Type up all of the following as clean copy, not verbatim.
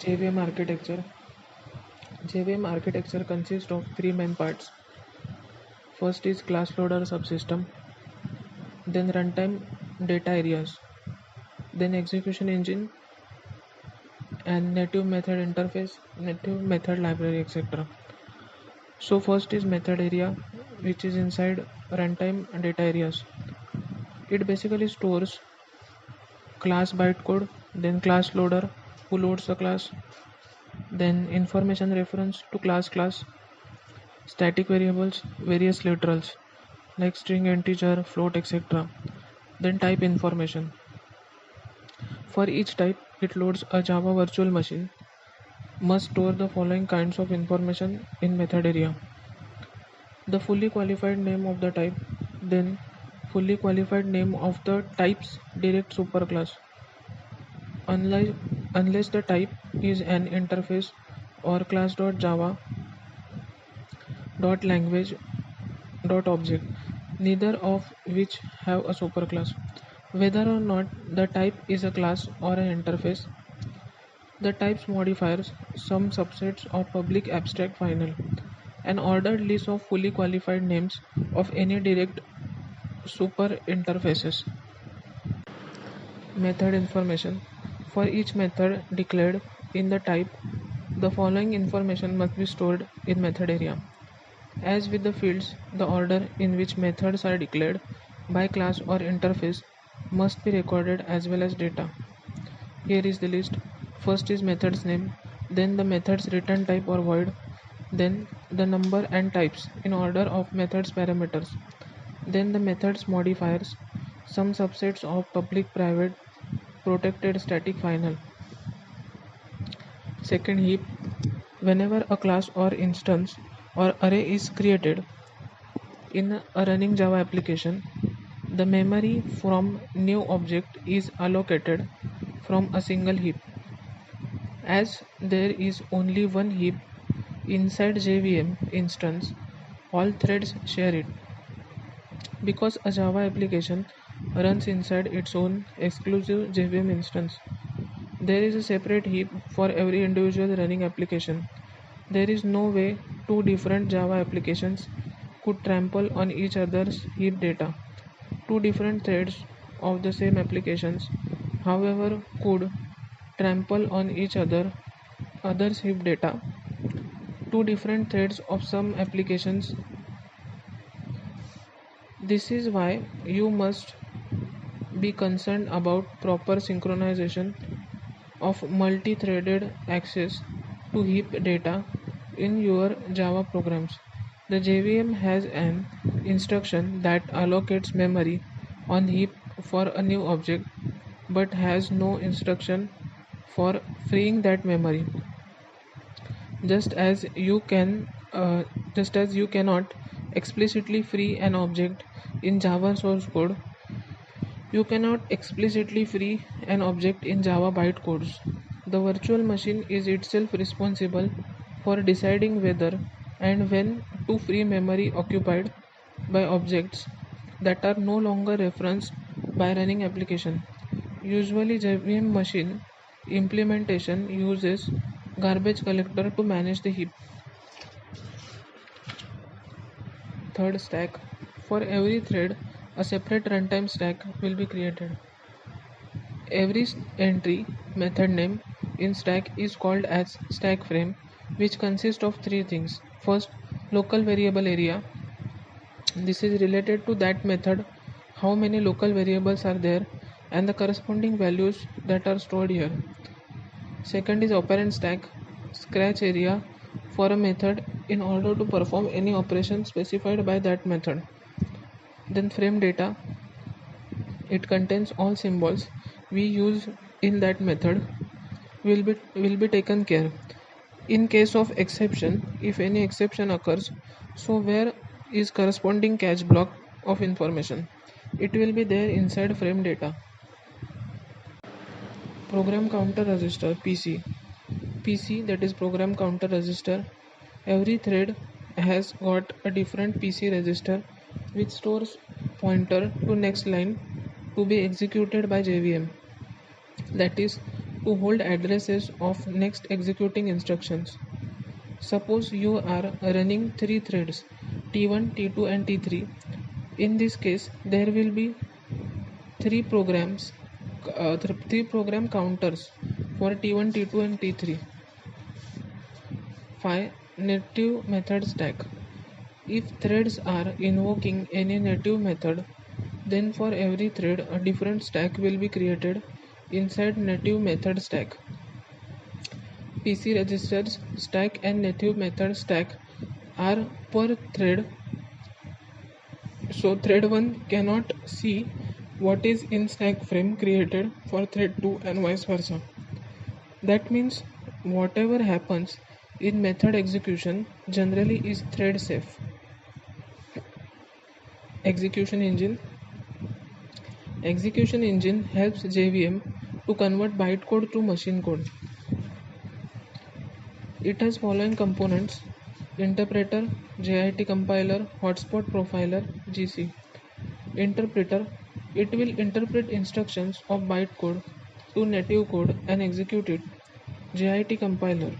JVM architecture. JVM architecture consists of three main parts. First is class loader subsystem, then runtime data areas, then execution engine and native method interface, native method library, etc. So first is method area, which is inside runtime data areas. It basically stores class bytecode, then class loader who loads the class, then information reference to class, static variables, various literals like string, integer, float, etc. Then type information. For each type, it loads a Java virtual machine must store the following kinds of information in method area. The fully qualified name of the type, then fully qualified name of the type's direct superclass. Unless, unless the type is an interface or class.java dot language dot object, neither of which have a superclass. Whether or not the type is a class or an interface, the types modifiers some subsets of public abstract final, an ordered list of fully qualified names of any direct super interfaces. Method information. For each method declared in the type, the following information must be stored in method area. As with the fields, the order in which methods are declared by class or interface must be recorded as well as data. Here is the list. First is method's name, then the method's return type or void, then the number and types in order of method's parameters, then the method's modifiers, some subsets of public, private, protected, static, final. Second, heap. Whenever a class or instance or array is created in a running Java application, the memory from new object is allocated from a single heap. As there is only one heap inside JVM instance, all threads share it. Because a Java application runs inside its own exclusive JVM instance, there is a separate heap for every individual running application. There is no way two different Java applications could trample on each other's heap data. Two different threads of the same applications, however, could trample on each other's heap data. Two different threads of some applications. This is why you must be concerned about proper synchronization of multi-threaded access to heap data in your Java programs. The JVM has an instruction that allocates memory on heap for a new object but has no instruction for freeing that memory. Just as you can just as you cannot explicitly free an object in Java source code, you cannot explicitly free an object in Java bytecodes. The virtual machine is itself responsible for deciding whether and when to free memory occupied by objects that are no longer referenced by running application. Usually JVM machine implementation uses garbage collector to manage the heap. Third, stack. For every thread, a separate runtime stack will be created. Every entry method name in stack is called as stack frame, which consists of three things. First, local variable area. This is related to that method, how many local variables are there and the corresponding values that are stored here. Second is operand stack, scratch area for a method in order to perform any operation specified by that method. Then frame data, it contains all symbols we use in that method will be taken care. In case of exception, if any exception occurs, so where is corresponding catch block of information? It will be there inside frame data. Program counter register PC, that is program counter register. Every thread has got a different PC register which stores pointer to next line to be executed by JVM. That is to hold addresses of next executing instructions. Suppose you are running three threads T1, T2, and T3. In this case, there will be three program counters for T1, T2, and T3. 5. Native method stack. If threads are invoking any native method, then for every thread a different stack will be created inside native method stack. PC registers stack and native method stack are per thread, so thread 1 cannot see what is in stack frame created for thread 2 and vice versa. That means whatever happens in method execution generally is thread safe. Execution engine. Execution engine helps JVM to convert bytecode to machine code. It has following components: interpreter, JIT compiler, hotspot profiler, GC. Interpreter, it will interpret instructions of bytecode to native code and execute it. JIT compiler,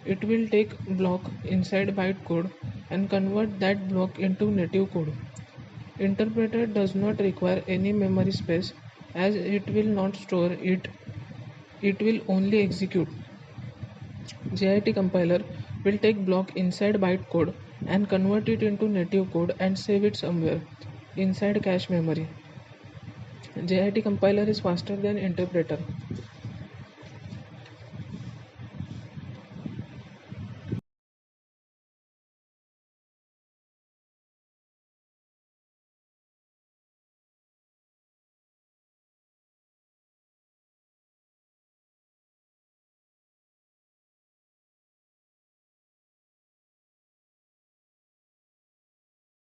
it will take block inside bytecode and convert that block into native code. Interpreter does not require any memory space as it will not store it, it will only execute. JIT compiler will take block inside bytecode and convert it into native code and save it somewhere inside cache memory. JIT compiler is faster than interpreter.